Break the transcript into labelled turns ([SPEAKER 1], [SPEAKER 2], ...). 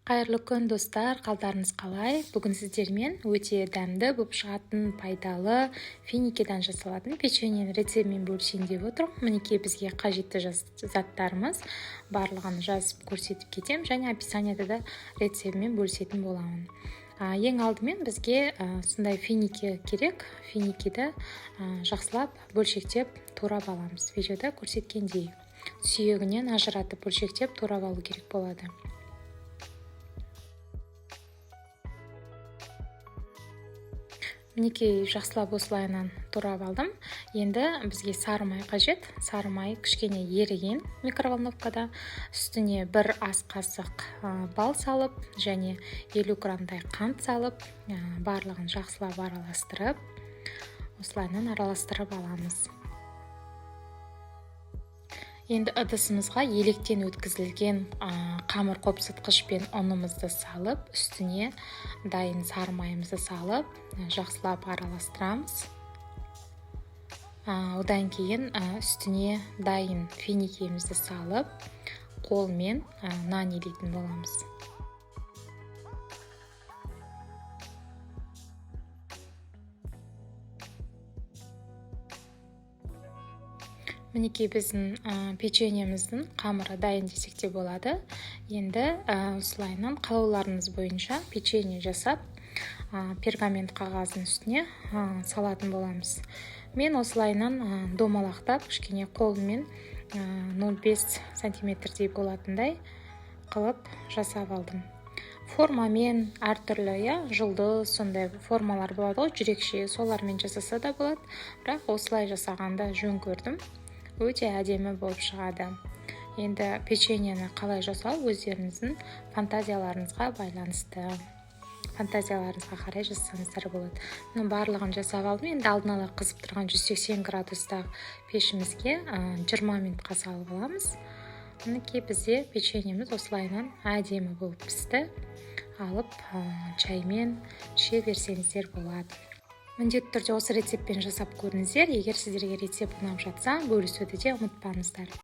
[SPEAKER 1] Қайырлы күн достар, қалдарыңыз қалай? Бүгін сіздермен өте дәмді болып шығатын пайдалы финикиден жасалатын печеньенің рецептімен бөлісейін деп отырмын. Мінекей бізге қажетті заттарымыз барлығын жазып көрсетіп кетем, және описанияда да рецептімен бөлісетін боламын. Ең алдымен бізге сондай финики керек. Финикиді жақсылап бөлшектеп турап аламыз. Видеода көрсеткендей сүйегінен ажыратып бөлшектеп турап алу керек болады. Мінекей жақсылап осылайынан турап алдым. Енді бізге сары май қажет. Сары май кішкене еріген микроволновкада. Үстіне 1 ас қасық бал салып, және 50 грамдай қант салып, барлығын жақсылап араластырып, осылайынан араластырып аламыз. Енді ыдысымызға електен өткізілген қамыр қопсытқыш пен ұнымызды салып, үстіне дайын сары майымызды салып, жақсылап араластырамыз. Одан кейін үстіне дайын финикиімізді салып, қолмен нан илейтін боламыз. Мінекей біздің печеньеміздің қамыры дайын десек те болады. Енді осылайынан қалауларыңыз бойынша печенье жасап, пергамент қағаздың үстіне салатын боламыз. Мен осылайынан домалақтап, кішкене қолмен 0,5 сантиметрдей болатындай қылып жасап алдым. Формамен әртүрлі, жұлдыз, сондай формалар болады ғой, жүрекше, солармен жасаса да болады. Бірақ осылай жасағанда жөн көрдім. Өте әдемі болып шығады. Енді печеньені қалай жасау өздеріңіздің фантазияларыңызға байланысты. Фантазияларыңызға қарай жасаңыздар болады. Мұның барлығын жасап алдым. Енді алдын ала қызып тұрған 180 градустағы пешімізге 20 минутқа салып аламыз. Мінекей бізде печеньеміз осылайынан әдемі болып пісті. Алып чаймен іше берсеңіздер болады. Міндетті түрде осы рецептпен жасап көріңіздер. Егер сіздерге рецепт ұнап жатса, бөлісуді де ұмытпаңыздар.